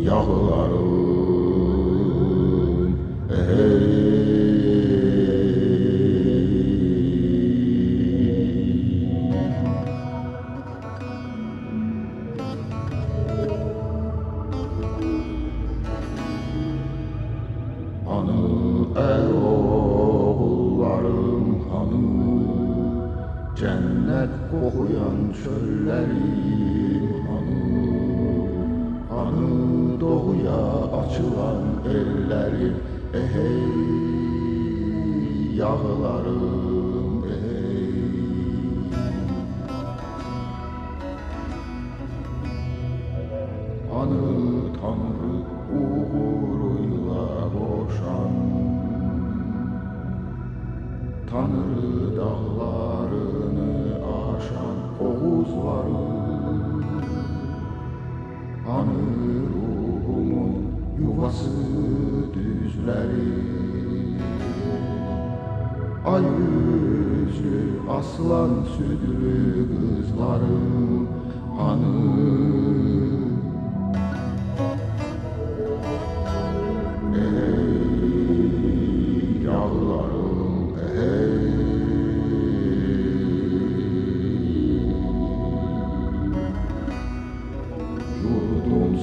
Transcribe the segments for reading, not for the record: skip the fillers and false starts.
yağlarım, ey. Hanı oğullarım, hanı cennet kokuyan çöllerim, hanı doğuya açılan ellerim, ey yağlarım, ey. Hanı Tanrı uğruyla koşan, Tanrı dağlarını aşan Oğuzlarım, hanı ruhumun yuvası düzleri, ay yüzlü aslan südlü kızlarım, hanı.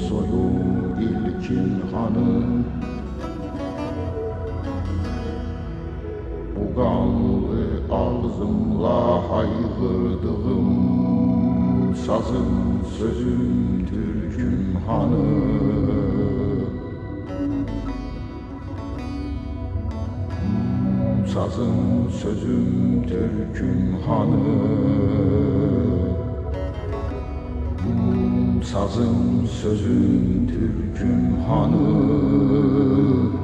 Soyum ilkin hanım, bu kanlı ağzımla haykırdığım sazım, sözüm, türküm hanım. Sazım, sözüm, türküm hanım. Sazım, sözüm, türküm hanım.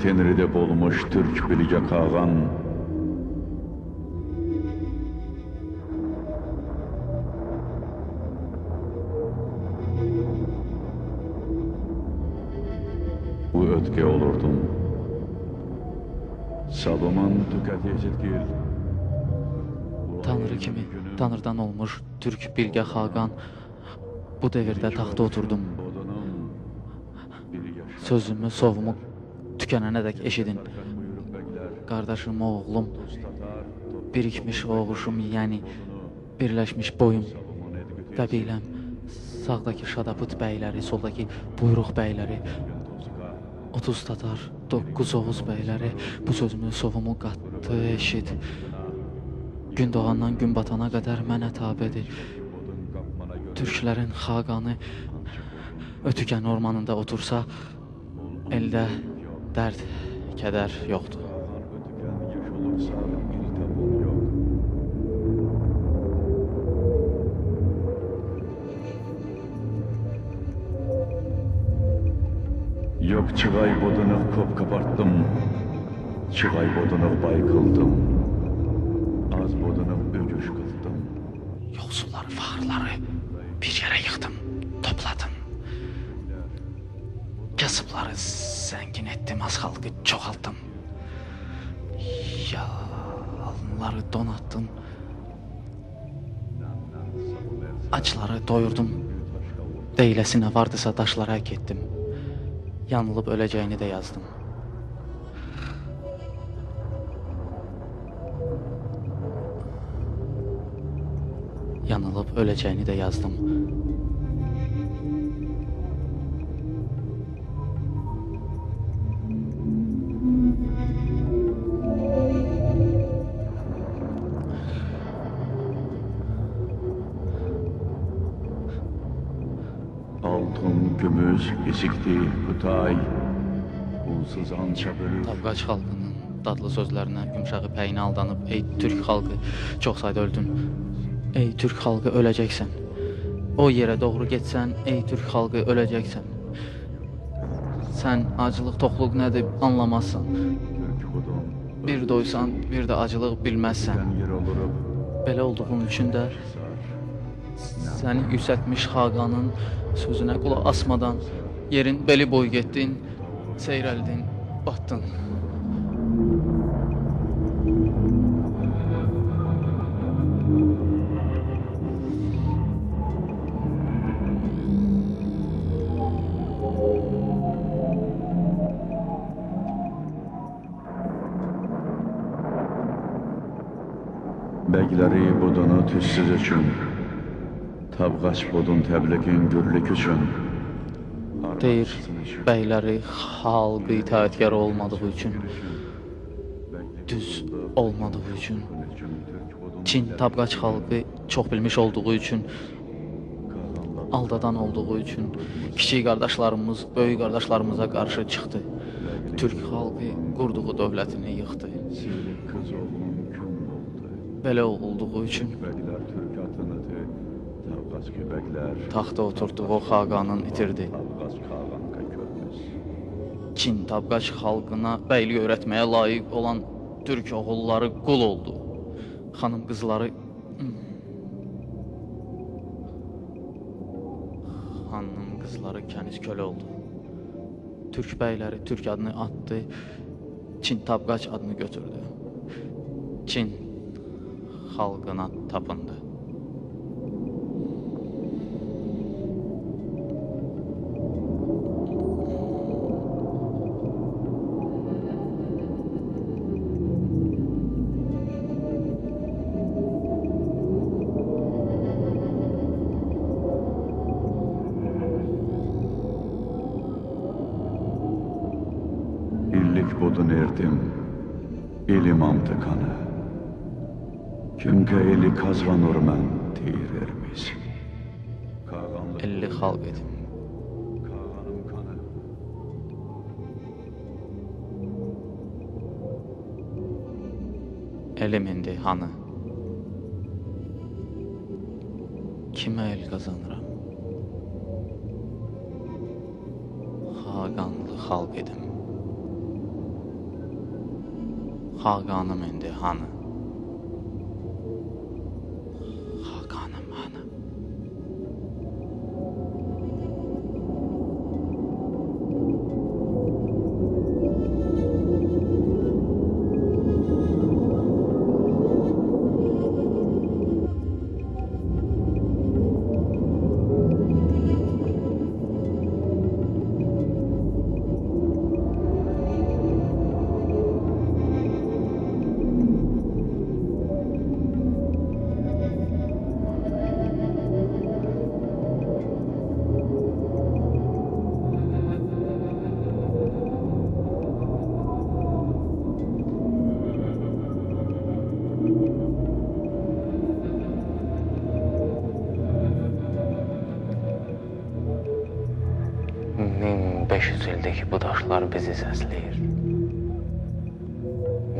tenride bolmuş Türk bilge kağan. Bu ötke olurdum. Salomon tüketecektir. Tanrı kimi, Tanrıdan olmuş Türk bilge Xaqan bu devirdə taxta oturdum. Sözümü, sovumu tükənənə dək eşidin. Qardaşım, oğlum, birikmiş oğuşum, yəni birləşmiş boyum, qəbiləm, sağdakı Şadaput bəyləri, soldakı Buyruq bəyləri, 30 Tatar, 9 Oğuz bəyləri bu sözümü, sovumu qatdı, eşid. Gün doğandan gün batana qədər mənə tabedir. Türklərin Xaqanı Ötükən ormanında otursa, əldə dərd, kədər yoxdur. Yok çıgay bodunu kop kaparttım, çıgay bodunu bay kıldım, az bodunu ögüş kıldım. Yoxsulları, fağırları bir yerə yıxdım, topladım. Kasıbları zəngin etdim, az xalqı çoxaltdım. Yalınları donattım, acları doyurdum. Deyləsinə vardısa daşlara getdim. Yanılıb öləcəyini də yazdım. Yanılıb öləcəyini də yazdım. Altın, gümüş, esikti, Kutay, unsuz ança bölür. Tabqaç xalqının dadlı sözlərinə, yumşağı pəyinə aldanıb, ey Türk xalqı, çox sayda öldün. Ey Türk xalqı, öləcəksən. O yerə doğru getsən, ey Türk xalqı, öləcəksən. Sən acılıq, toxluq nədir anlamazsan. Bir doysan, bir də acılıq bilməzsən. Belə olduğun üçün də səni yüksəltmiş Xaqanın sözünə qulaq asmadan yerin beli boy getdin, seyrəldin, batdın. Bəkləri budunu tüssüz üçün, Tabqaç budun təbliğin gürlük üçün. Deyir, bəyləri xalqı itaətkar olmadığı üçün, düz olmadığı üçün, Çin Tabqaç xalqı çox bilmiş olduğu üçün, aldadan olduğu üçün, kiçik qardaşlarımız, böyük qardaşlarımıza qarşı çıxdı. Türk xalqı qurduğu dövlətini yıxdı. Belə olduğu üçün taxta oturduğu Xaqanın itirdi. Çin Tabqaç xalqına bəylik öyrətməyə layiq olan Türk oğulları qul oldu. Xanım qızları kəniz kölə oldu. Türk bəyləri Türk adını atdı, Çin Tabqaç adını götürdü. Çin xalqına tapındı. İllik budun erdim, ilim amtıkanı. Çünkü eli kazvanır mən teyir ermiz. 50 xalq edim. Kağanım kanı. Elim indi hanı. Kimə el qazanıram? Xaqanlı xalq edim. Xaqanım indi hanı? Xaqanım hanı? ildir ki bu daşlar bizi səsləyir.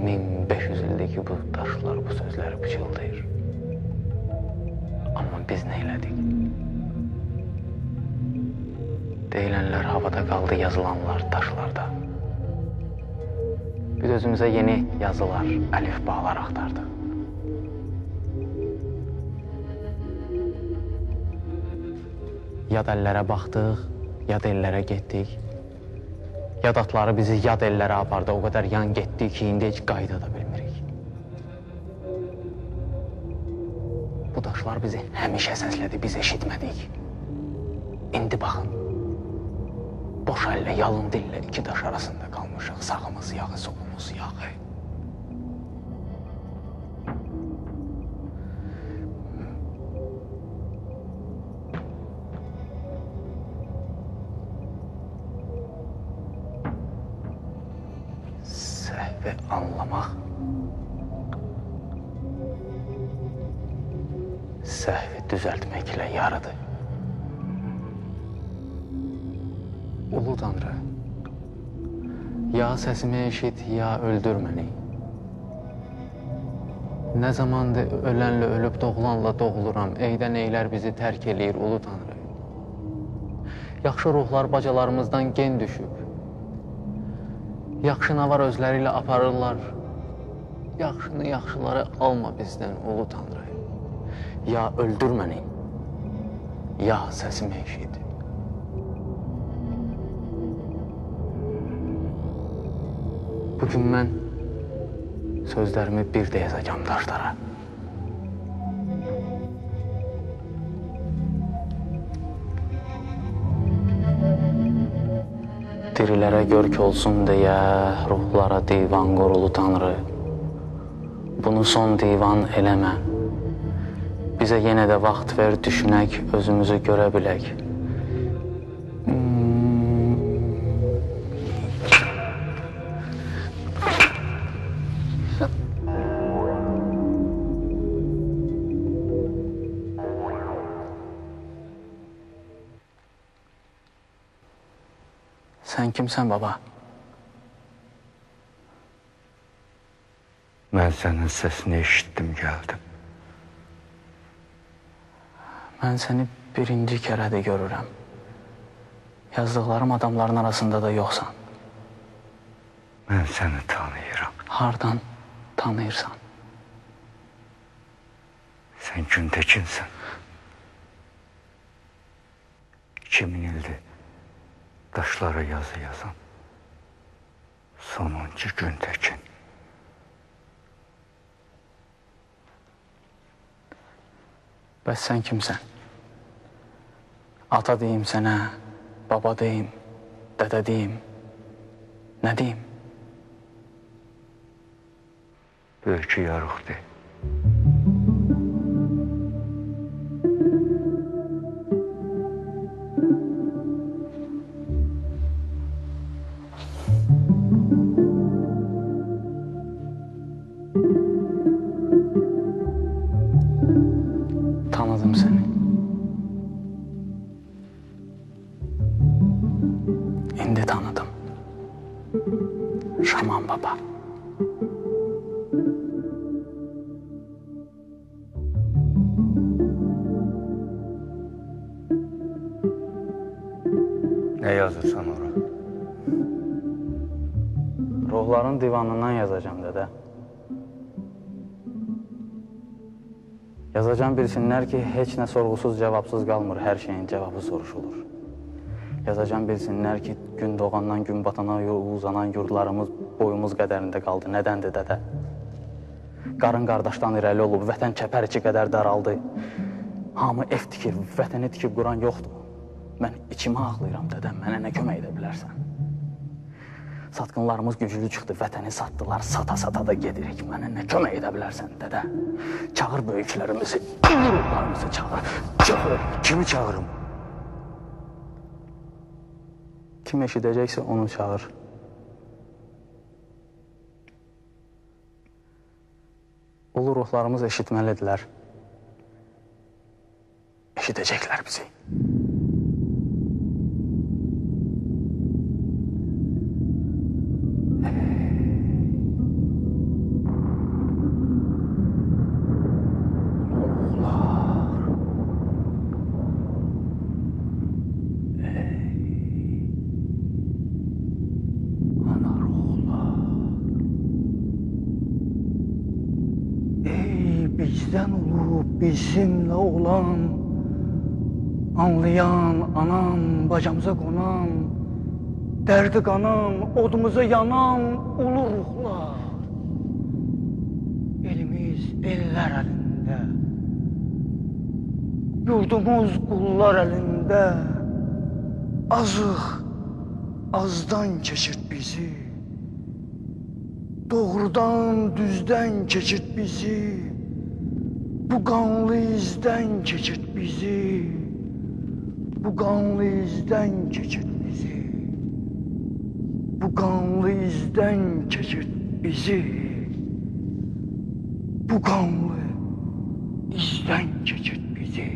1500 ildir ki bu daşlar bu sözləri pıçıldayır. Amma biz nə elədik? Deyilənlər havada qaldı, yazılanlar daşlarda. Biz özümüzə yeni yazılar, əlifbalar axtardıq. Yad əllərə baxdıq, yad ellərə getdik. Yad atları bizi yad ellərə apardı, o qədər yan getdik ki, indi heç qayda da bilmirik. Bu daşlar bizi həmişə səslədi, biz eşitmədik. İndi baxın, boş əllə, yalın dillə iki daş arasında qalmışıq. Sağımız yağı, solumuz yağı. Səhvi anlamaq, səhvi düzəltməklə yarıdır. Ulu Tanrı, ya səsimi eşit, ya öldür məni. Nə zamandır ölənlə ölüb doğulanla doğuluram, eydən eylər bizi tərk eləyir Ulu Tanrı. Yaxşı ruhlar bacalarımızdan gen düşüb. Yaxşı navar özləri ilə aparırlar. Yaxşını yaxşıları alma bizdən Ulu Tanrı. Ya öldür məni, ya səsimi eşit. Bugün mən sözlərimi bir də yazacağım daşlara. Dirilərə görk olsun deyə ruhlara divan qurulu Tanrı. Bunu son divan eləmə. Bizə yenə də vaxt ver, düşünək, özümüzü görə bilək. Sən kimsən, baba? Mən sənin səsini eşitdim, gəldim. Mən səni birinci kərədə görürəm. Yazdıqlarım adamların arasında da yoxsan. Mən səni tanıyıram. Hardan tanıyırsan? Sən Güntəkinsən. 2000 ildir daşlara yazı yazan sonuncu Güntəkin. Bəs sən kimsən? Ata deyim sənə, baba deyim, dədə deyim, nə deyim? Böyük yarıq de. Tanıdım səni. İndi tanıdım. Şaman baba. Nə yazırsan ora? Ruhların divanından yazacağım, dədə. Yazacağım bilsinlər ki, heç nə sorğusuz, cavabsız qalmır, hər şeyin cavabı soruşulur. Yazacağım bilsinlər ki, gün doğandan gün batana uzanan yurdlarımız boyumuz qədərində qaldı. Nədəndir, dədə? Qarın qardaşdan irəli olub, vətən kəpər içi qədər daraldı. Hamı ev tikir, vətəni tikib quran yoxdur. Mən içimi ağlayıram, dədəm, mənə nə kömək edə bilərsən? Satqınlarımız güclü çıxdı, vətəni satdılar, sata-sata da gedirik. Mənə nə kömək edə bilərsən, dədə? Çağır böyüklərimizi, ruhlarımızı çağır. Çağır, kimi çağırım? Kim eşidəcəksə onu çağır. Ulu ruhlarımız eşitməlidirlər. Eşidəcəklər bizi. Bizdən olub bizimlə olan, anlayan anam, bacamıza qonan, dərdi qanan, odumuza yanan ulu ruhlar. Elimiz ellər əlində, yurdumuz qullar əlində. Azıq, azdan keçirt bizi, doğrudan, düzdən keçirt bizi. Bu qanlı izdən keçirt bizi, bu qanlı izdən keçirt bizi, bu qanlı izdən keçirt bizi, bu qanlı izdən keçirt bizi.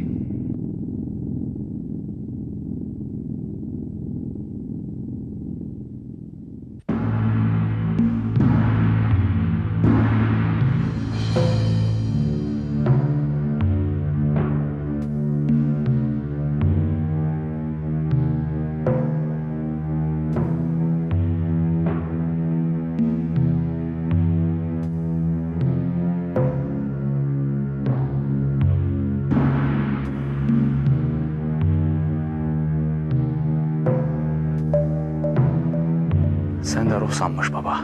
Sən də ruhsanmış baba.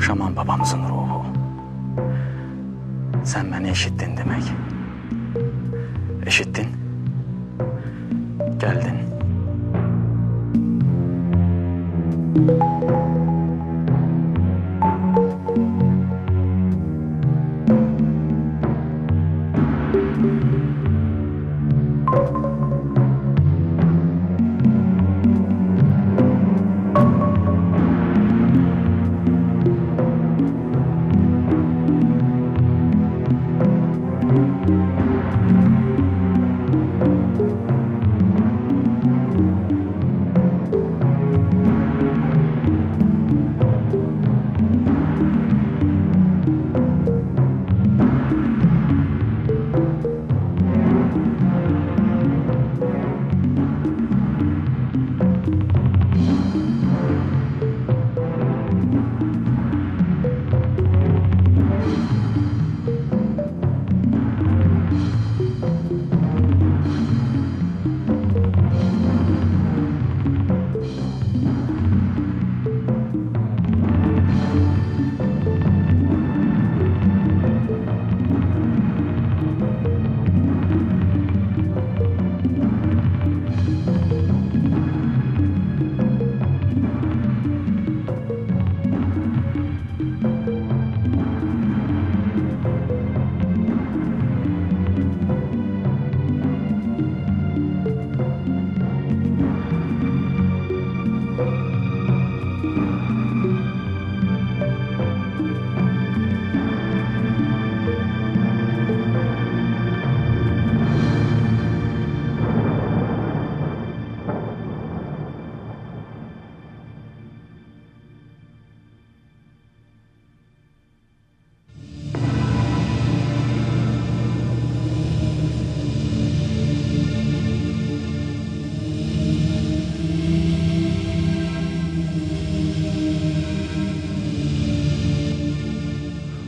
Şaman babamızın ruhu. Sən məni eşitdin demək. Eşitdin. Gəldin.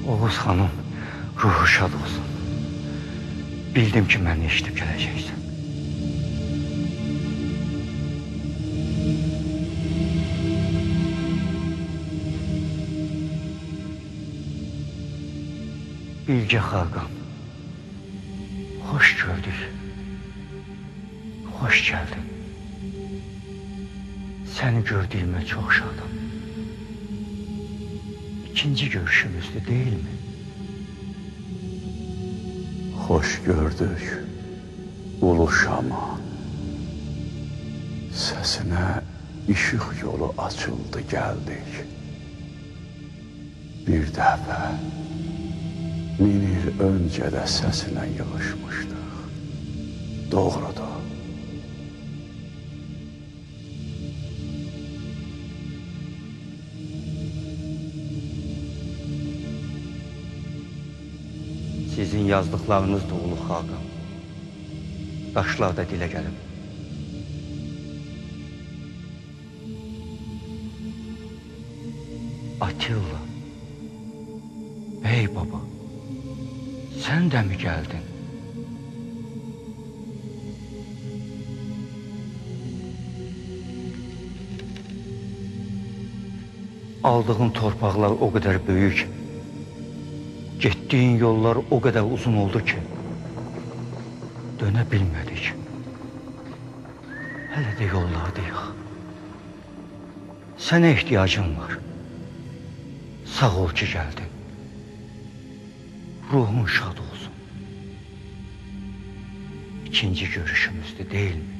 Oğuz xanım ruhu şad olsun. Bildim ki məni eşidib gələcəksən. Bilge Xaqan, hoş gördük. Hoş geldin. Seni gördüğüme çok şadım. İkinci görüşümüzdü değil mi? Hoş gördük Ulu Şama. Sesine ışık yolu açıldı geldik. Bir dəfə 1000 il önce de sesine yığışmıştık. Doğrudur. Sizin yazdıklarınız da Ulu Xaqan. Daşlarda dilə gəlib. Atilla, bey baba, sen de mi geldin? Aldığın torpaqlar o kadar büyük, gittiğin yollar o kadar uzun oldu ki, döne bilmedik. Hele de yollardayıq. Sənə ihtiyacım var. Sağ ol ki geldin. Ruhun şad olsun. İkinci görüşümüzde değil mi?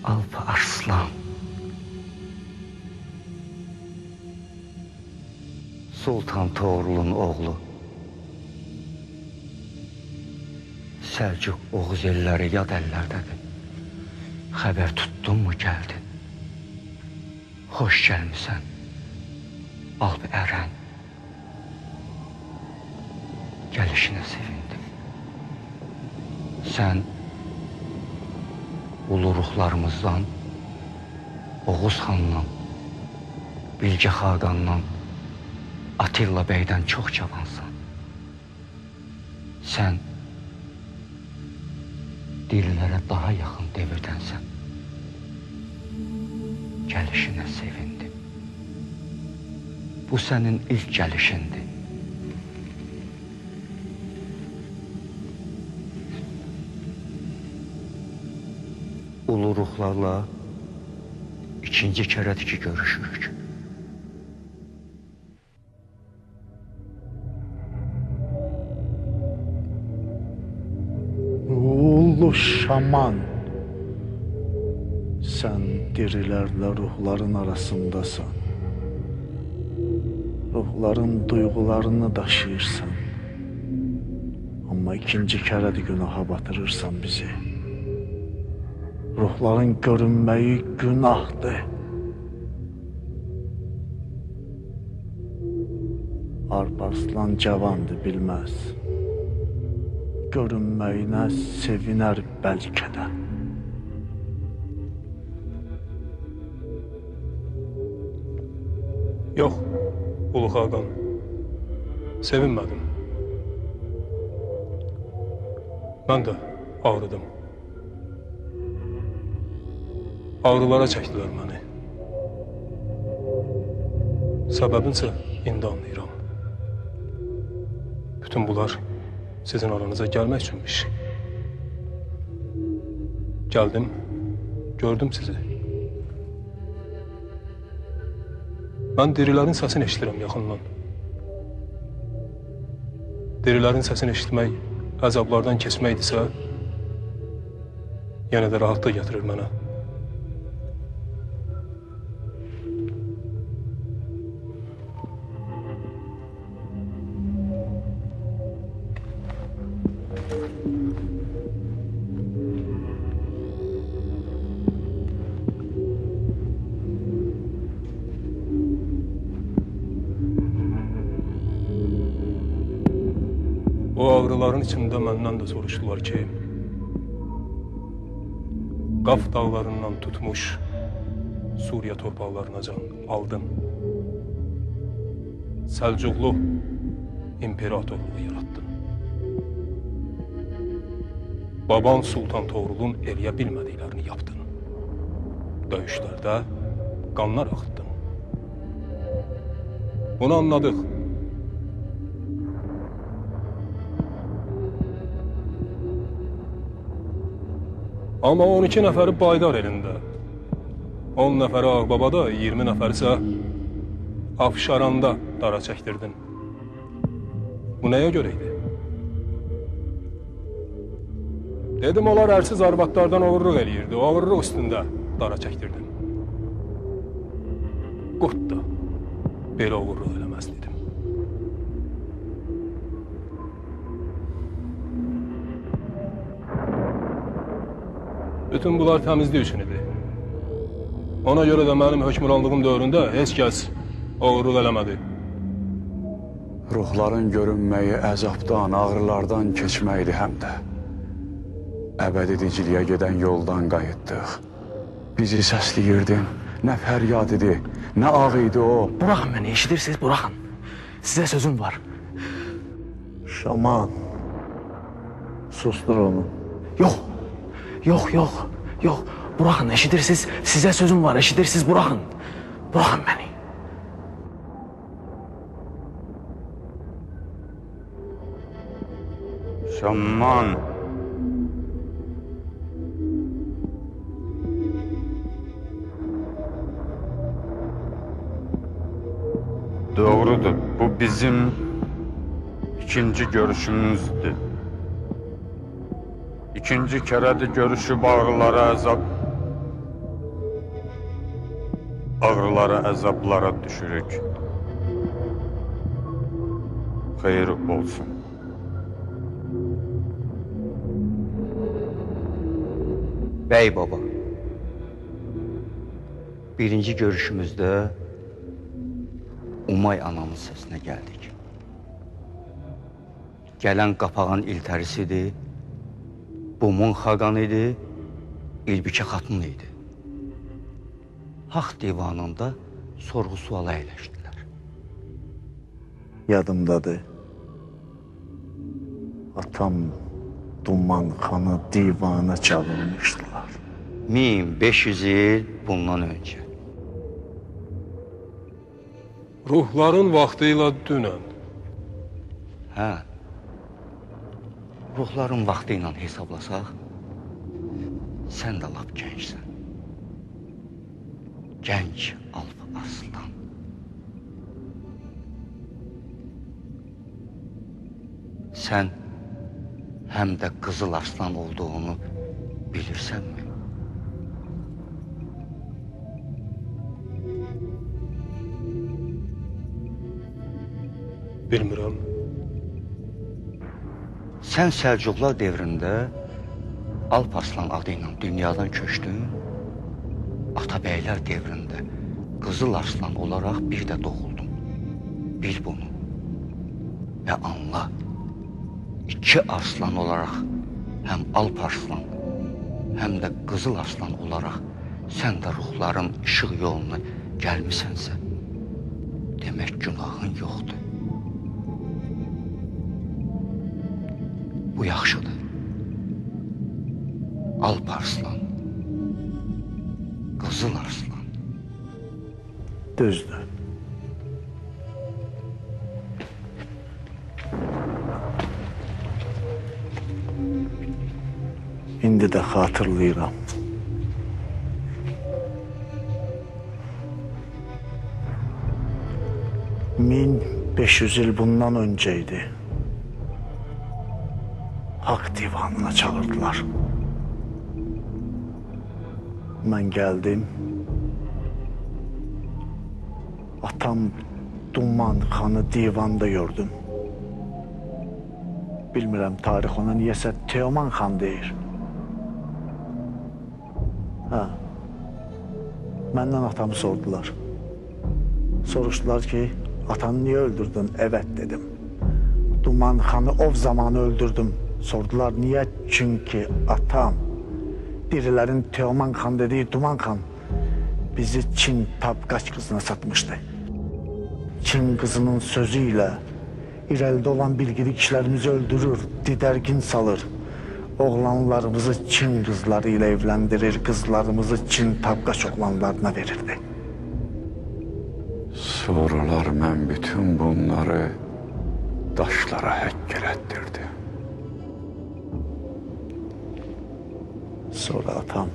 Alpa Arslan. Sultan Toğrul'un oğlu. Selçuk Oğuz elləri yad əllərdədir. Xəbər tuttun mu geldin? Hoş gelmişsən. Alp Eren. Gelişine sevindim. Sen ulu ruhlarımızdan, Oğuz xanla, Bilge Xaqanla, Atilla beydən çox cavansan. Sen dirilərə daha yaxın devirdənsən. Gelişine sevindim. Bu senin ilk gelişindi. Ulu ruhlarla ikinci kərədir ki görüşürük. Ulu şaman, sen dirilerle ruhların arasındasın. Ruhların duygularını daşıyırsan. Ama ikinci kere de günaha batırırsan bizi. Ruhların görünmeyi günahdır. Alparslan cavandı bilmez. Görünməyinə seviner belki de. Yox, Ulu Xaqan. Sevinmədim. Mən də ağrıdım. Ağrılara çəkdilər məni. Səbəbinsə indi anlayıram. Bütün bunlar sizin aranıza gelmek üçünmüş. Geldim, gördüm sizi. Ben dirilerin sesini eşitirəm yaxından. Dirilerin sesini eşitmək əzablardan keçməkdirsə, yenə də rahatlıq gətirir mənə. O ağrıların içinde məndən də soruşdular ki, Qaf dağlarından tutmuş Suriye torpaqlarına can aldın. Səlcuqlu imperatorluğu yarattın. Baban Sultan Toğrulun eləyə bilmədiklərini yaptın. Döyüşlərdə qanlar axıtdın. Bunu anladıq. Amma 12 nəfəri Baydar elində, 10 nəfəri Ağbabada, 20 nəfəri isə Afşaranda dara çəkdirdin. Bu nəyə görə idi? Dedim, onlar ərsiz arvadlardan oğurluq eləyirdi, o oğurluq üstündə dara çəkdirdin. Qurt da belə oğurluq eləməz dedim. Bütün bunlar təmizlik üçün idi. Ona görə də mənim hökmranlığım dövründə heç kəs oğurluq eləmədi. Ruhların görünməyi əzabdan, ağrılardan keçməkdir həm də. Əbədi diciliyə gedən yoldan qayıtdıq. Bizi səsləyirdin, nə fəryad idi, nə ağ idi o. Buraxın məni, eşidirsiniz, buraxın. Sizə sözüm var. Şaman. Sustur onu. Yox, yox, yox, yox. Buraxın, eşidirsiniz, sizə sözüm var, eşidirsiniz, buraxın. Buraxın məni. Şaman. Doğrudur, bu bizim ikinci görüşümüzdür. İkinci kərədir görüşüb ağrılara, əzablara düşürük. Xeyir olsun. Bəy baba, birinci görüşümüzdə Umay anamın səsinə gəldik. Gələn qapağın iltərisidir, Bumun xaqan idi, İlbikə xatun idi. Haq divanında sorğu-suala əyləşdilər. Yadımdadır. Atam Duman xanı divana çağırmışdılar. 1500 il bundan öncə. Ruhların vaxtı ilə dünən. Hə, ruhların vaxtı ilə hesablasaq, sən də lap gəncsən. Gənc Alp Aslan. Sən həm də Qızıl Arslan olduğunu bilirsənmi? Bilmirəm. Sən Səlcuqlar devrində Alp Arslan adı ilə dünyadan köçdün, Atabəylər devrində Qızıl Arslan olaraq bir də doğuldun. Bil bunu və anla. 2 arslan olaraq həm Alp Arslan, həm də Qızıl Arslan olaraq sən də ruhların işıq yoluna gəlmisənsə, demək günahın yoxdur. Bu yaxşıdır. Alp Arslan, Qızıl Arslan. Düzdür. İndi də xatırlayıram. Min 500 il bundan önceydi. Hak divanına çağırdılar. Mən gəldim. Atam Duman xanı divanda gördüm. Bilmirəm, tarix ona niyəsə Teoman xan deyir. Hə. Məndən atamı sordular. Soruşdular ki, atanı niye öldürdün? Evet dedim. Duman xanı ov zamanı öldürdüm. Sordular niye? Çünkü atam, dirilerin Teoman xan dediği Duman xan bizi Çin Tapkaç kızına satmıştı. Çin kızının sözüyle irəldə olan bilgili kişilərimizi öldürür, didərgin salır. Oğlanlarımızı Çin kızları ile evlendirir, kızlarımızı Çin tabqaç oğlanlarına verirdi. Sonralar mən bütün bunları daşlara həkk elətdirdim. Sonra atam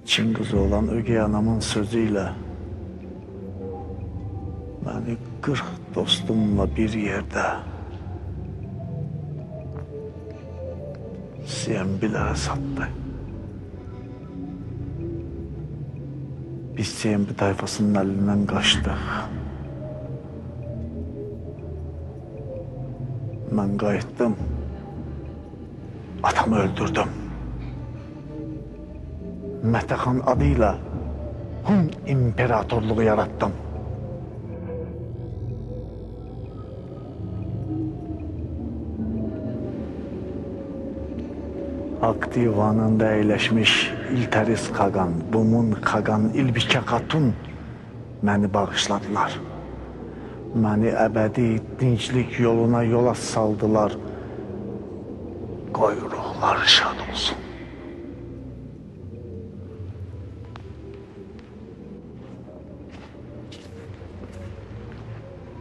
Çin kızı olan ögey anamın sözüyle beni 40 dostumla bir yerde Siyembilere sattı. Biz Siyembi tayfasının elinden kaçtık. Ben qayıtdım. Atamı öldürdüm. Mehtehan adıyla Hun imparatorluğu yarattım. Ak divanında eğleşmiş İlteris Kagan, Bumun Kagan, İlbike Hatun beni bağışladılar. Beni ebedi dinçlik yoluna yola saldılar. Qoy ruhları şad olsun.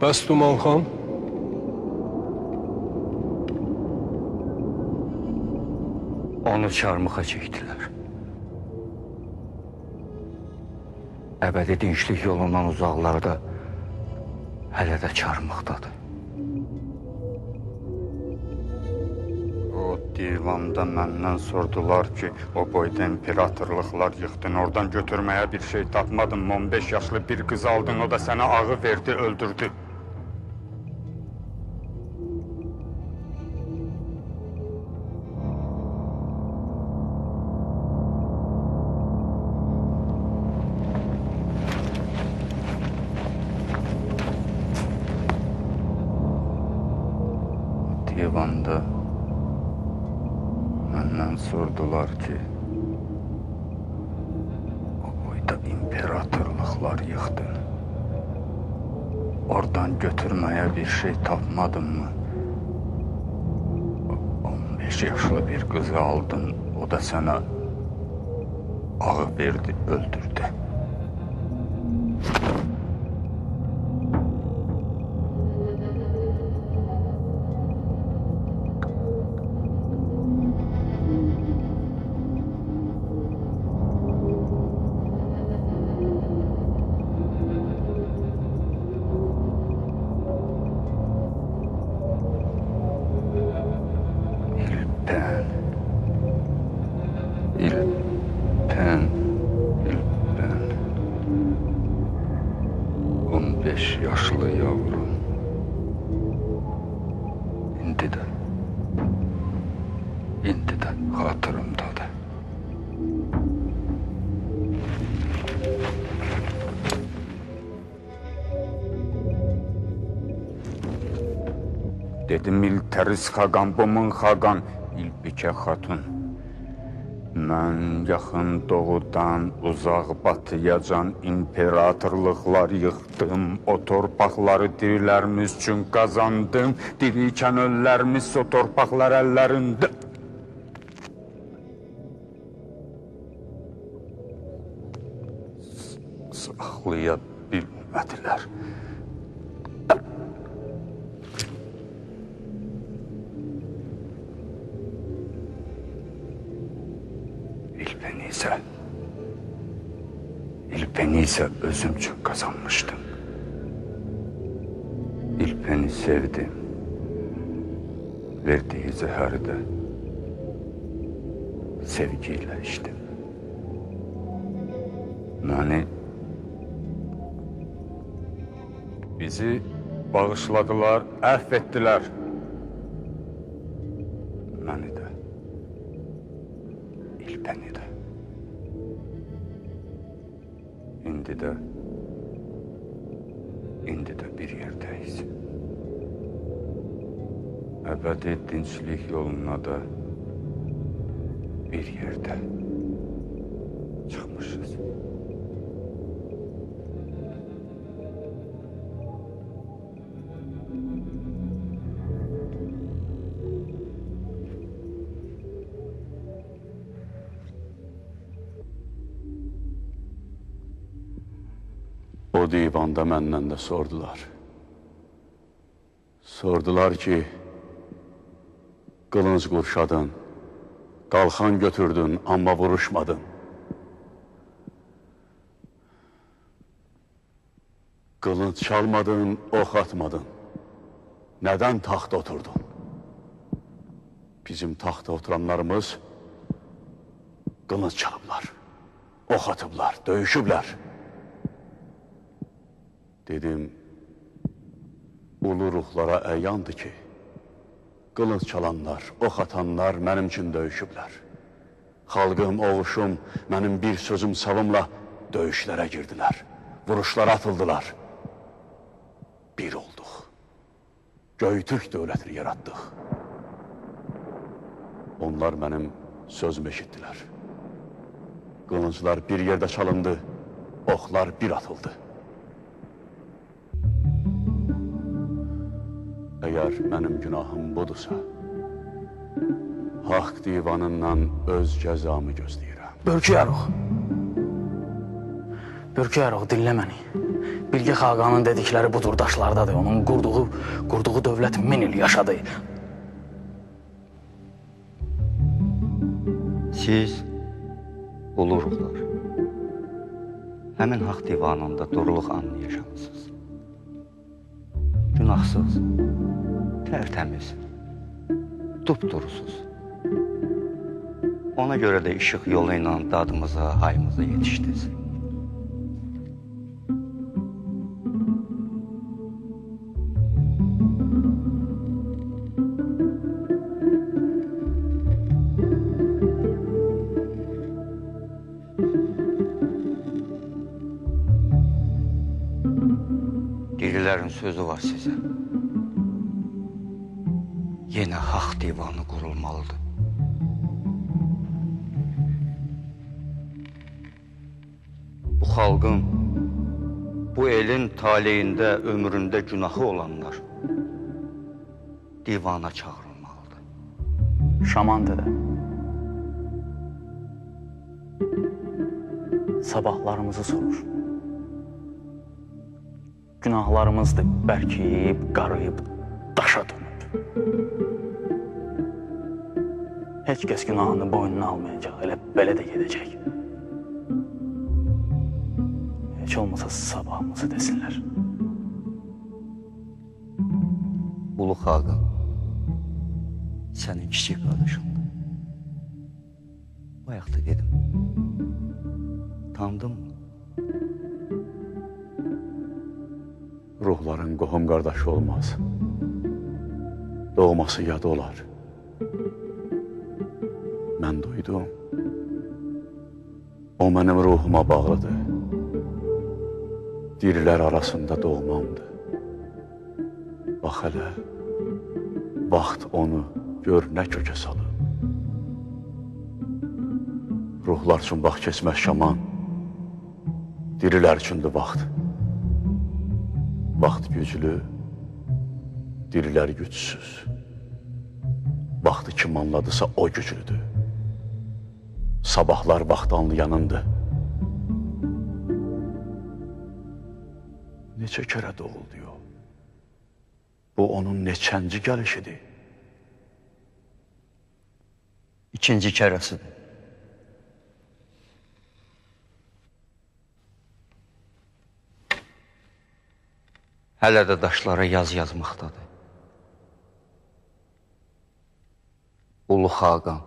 Bəs Duman xan? Onu çarmıxa çəkdilər. Əbədi dinçlik yolundan uzaqlarda hələ də çarmıqdadır. O divanda məndən sordular ki, o boyda imperatorluqlar yıxdın, oradan götürməyə bir şey tapmadın, 15 yaşlı bir qız aldın, o da sənə ağı verdi, öldürdü. Divanda məndən sordular ki, o boyda imperatorluqlar yıxdın. Oradan götürməyə bir şey tapmadın mı? 15 yaşlı bir qızı aldın, o da sənə ağı verdi, öldürdü. İlpen. 15 yaşlı yavrum. İndi də xatırımdadır. Dedim İlteris Xaqan, Bumun Xaqan, İlbikə Xatun. Mən yaxın doğudan uzaq batıyacan imperatorluqlar yıxdım. O torpaqları dirilərimiz üçün qazandım. Dirikən öllərimiz o torpaqlar əllərində. Saxlaya bilmədilər. İlpeni ise özüm için kazanmıştım. İlpeni sevdim. Verdiği zehri de sevgiyle içtim. Yani bizi bağışladılar, affettiler. Beni de, İlpeni de. İndi de bir yerdeyiz. Ebedi dinçlik yoluna da bir yerde çıkmışız. O divanda məndən də sordular. Sordular ki, qılınc qurşadın, qalxan götürdün, amma vuruşmadın. Qılınc çalmadın, ox atmadın. Nədən taxta oturdun? Bizim taxta oturanlarımız qılınc çalıblar, ox atıblar, döyüşüblər. Dedim, ulu ruhlara əyandır ki, qılınc çalanlar, ox atanlar mənim üçün döyüşüblər. Xalqım, oğuşum, mənim bir sözüm savımla döyüşlərə girdilər, vuruşlara atıldılar. Bir olduq, Göytürk dövlətini yaratdıq. Onlar mənim sözümü eşitdilər. Qılınclar bir yerdə çalındı, oxlar bir atıldı. Əgər mənim günahım budursa, haqq divanından öz cəzamı gözləyirəm. Bürküyarıq, dinlə məni. Bilge Xaqanın dedikləri budur daşlardadır. Onun qurduğu dövlət 1000 il yaşadı. Siz, ulu ruhlar, həmin haqq divanında duruluq anlayacaqsınız. Günahsız, tərtəmiz, dupdurusuz. Ona görə də işıq yolu ilə dadımıza, hayımıza yetişdiniz. Dirilərin sözü var sizə. Yenə haqq divanı qurulmalıdır. Bu xalqın, bu elin taleyində, ömründə günahı olanlar divana çağırılmalıdır. Şaman dədə. Sabahlarımızı sorur. Günahlarımızdır bərkiyib, qarıyıb, daşa dönüb. Heç kəs günahını boynuna almayacaq, elə belə də gedəcək. Heç olmasa sabahımızı desinlər. Ulu Xaqan, sənin kiçik qardaşındır. Bayaqda dedim, tanıdın mı? Ruhların qohum qardaşı olmaz. Doğması yad olar. Mən duydum. O mənim ruhuma bağlıdır. Dirilər arasında doğmamdır. Bax hələ, vaxt onu gör nə kökə salıb. Ruhlar üçün vaxt keçməz şaman. Dirilər üçündür vaxt. Vaxt güclü, dirilər gücsüz. Vaxtı kim anladısa o güclüdür. Sabahlar vaxt anlayanındır. Neçə kərə doğul diyor. Bu onun neçənci gəlişidir. İkinci kərəsidir. Hələ də daşlara yaz yazmaqdadır. Ulu Xaqan,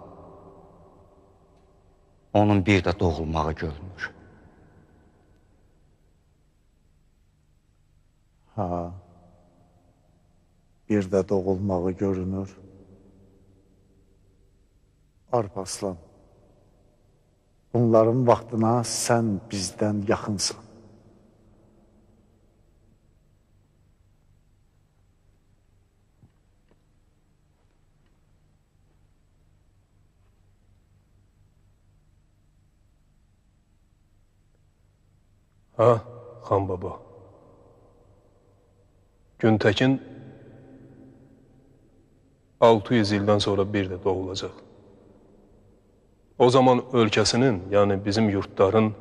onun bir də doğulmağı görmür. Ha, bir də doğulmağı görünür. Arpaslan, bunların vaxtına sən bizdən yaxınsan. Ha, xan baba. Güntəkin 600 ildən sonra bir də doğulacaq. O zaman ölkəsinin, yəni bizim yurtların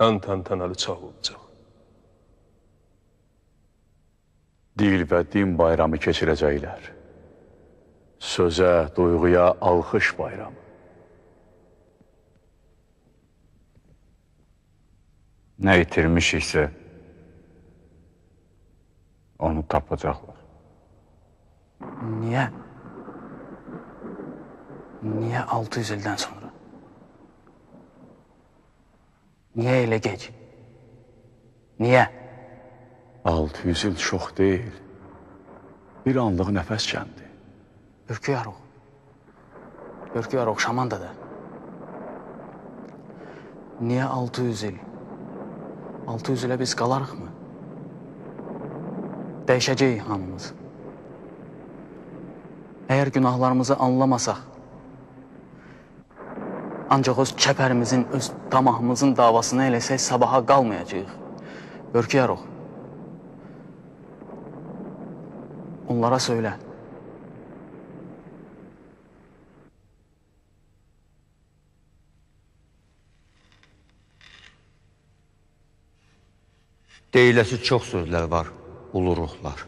ən təntənəli çağı olacaq. dil və din bayramı keçirəcəklər. Sözə, duyğuya alxış bayramı. Nə itirmişiksə, onu tapacaqlar. Niyə? Niyə 600 ildən sonra? Niyə elə gec? Niyə? 600 il çox deyil. Bir anlıq nəfəs kəndi. Ürküyarıq. Ürküyarıq, Şaman dədə. Niyə 600 il? 600 ilə biz qalarıqmı? Dəyişəcəyik hamımız. Əgər günahlarımızı anlamasaq, ancaq öz kəpərimizin, öz tamahımızın davasını eləsək, sabaha qalmayacağıq. Ürküyarıq. Onlara söylə. Deyiləsi çox sözlər var, ulu ruhlar.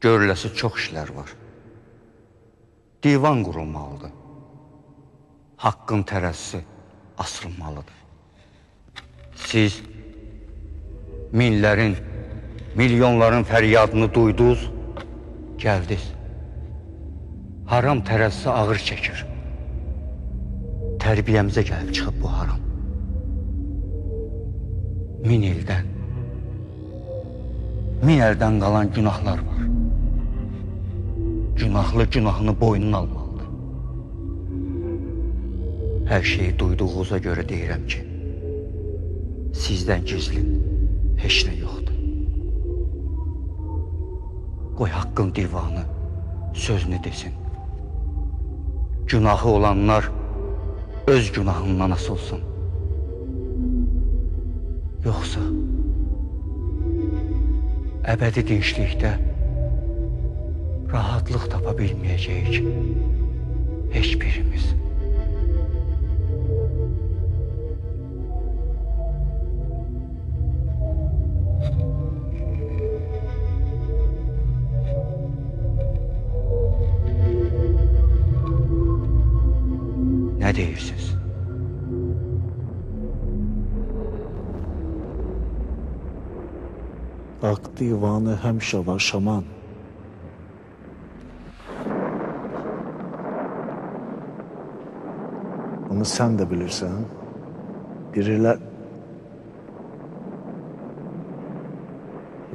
Görüləsi çox işlər var. Divan qurulmalıdır. Haqqın tərəzisi asılmalıdır. Siz minlərin, milyonların fəryadını duydunuz, gəldiniz. Haram tərəzisi ağır çəkir. Tərbiyəmizə gəlib çıxıb bu haram. 1000 ildən, 1000 əldən qalan günahlar var. Günahlı günahını boynuna almalıdır. Hər şeyi duyduğunuza görə deyirəm ki, sizdən gizlin heç nə yoxdur. Qoy haqqın divanı sözünü desin. Günahı olanlar öz günahından asılsın. Yoxsa əbədi dinçlikdə rahatlıq tapa bilməyəcəyik heç birimiz. Nə deyirsiniz? Haqq divanı həmişə var, Şaman. Bunu sən də bilirsən. Dirilər...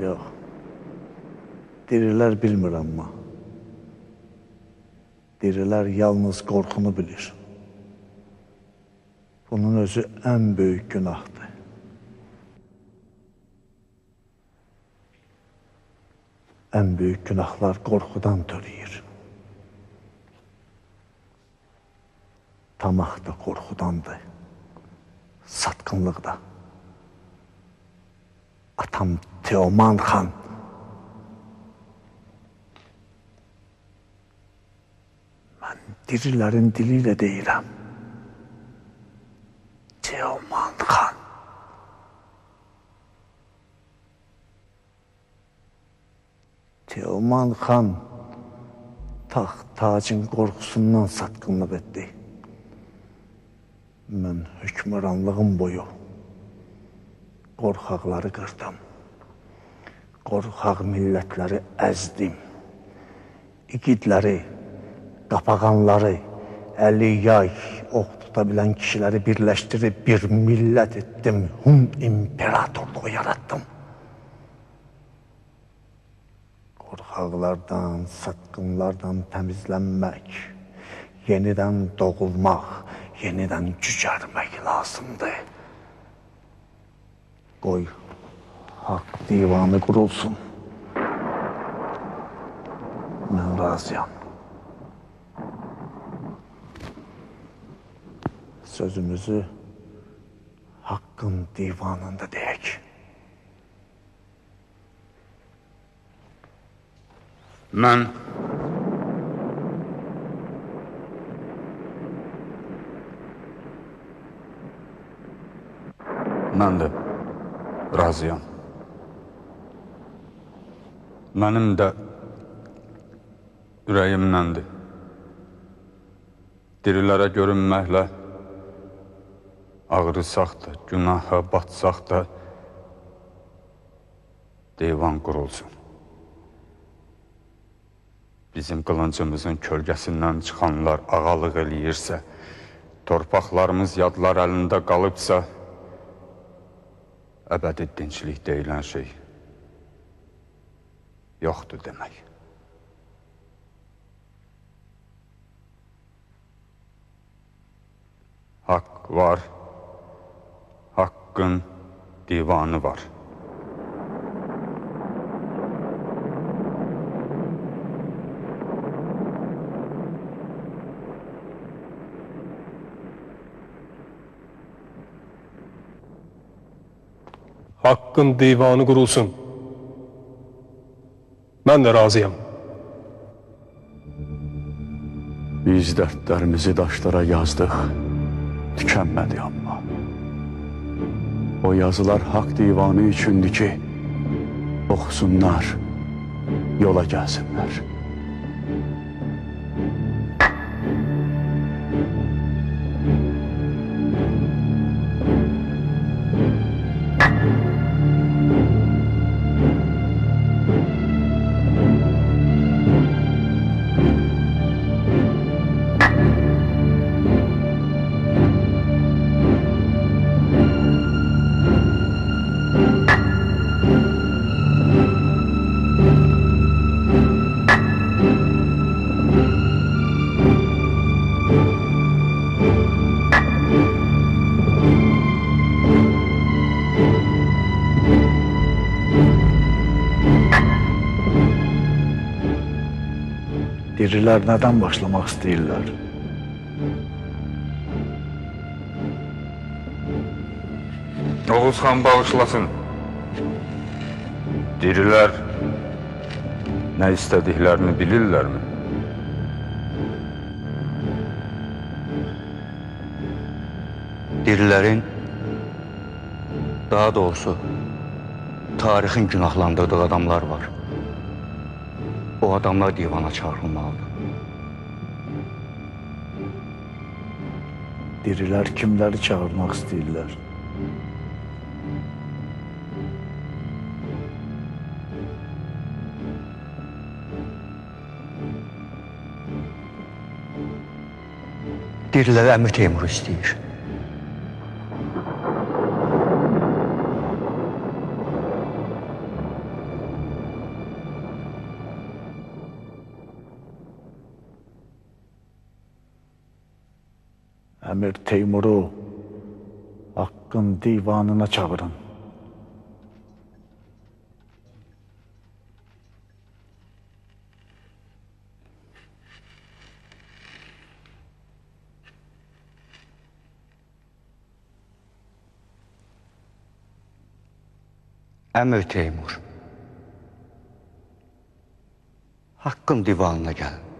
Yox. Dirilər bilmir amma. Dirilər yalnız qorxunu bilir. Bunun özü ən böyük günahdır. Ən böyük günahlar qorxudan törəyir. Tamah da qorxudandır. Satqınlıq da. Atam Teoman xan mən dirilərin dili ilə deyirəm. Teoman xan. Teoman xan taxt tacın qorxusundan satqınlıq etdi. Mən hökmranlığım boyu qorxaqları qırdım. Qorxaq millətləri əzdim. İgidləri, qapağanları, əli yay, ox tuta bilən kişiləri birləşdirib bir millət etdim. Hun imperatorluğu yarattım. Qorxaqlardan, satqınlardan təmizlənmək, yenidən doğulmaq, yenidən cücərmək lazımdır. Qoy haqq divanı qurulsun. Mən razıyam. Sözümüzü haqqın divanında deyək. Mən də razıyam. Mənim də ürəyimdəndir. Dirilərə görünməklə ağrısaq da, günaha batsaq da divan qurulsun. Bizim qılıncımızın kölgəsindən çıxanlar ağalıq eləyirsə, torpaqlarımız yadlar əlində qalıbsa, əbədi dinclik deyilən şey yoxdur demək. Haqq var, haqqın divanı var. Haqqın divanı qurulsun. Mən də razıyam. Biz dərdlərimizi daşlara yazdıq, tükənmədi amma. O yazılar haqq divanı üçündür ki, oxusunlar, yola gəlsinlər. Dirilər nədən başlamaq istəyirlər? Oğuz xan bağışlasın. Dirilər nə istədiklərini bilirlərmi? Dirilərin, daha doğrusu tarixin günahlandırdığı adamlar var. O adamlar divana çağırılmalıdır. Dirilər kimləri çağırmaq istəyirlər? Diriləri Əmir Teymur istəyir. Əmir Teymuru haqqın divanına çağırın. Əmir Teymur, haqqın divanına gəl.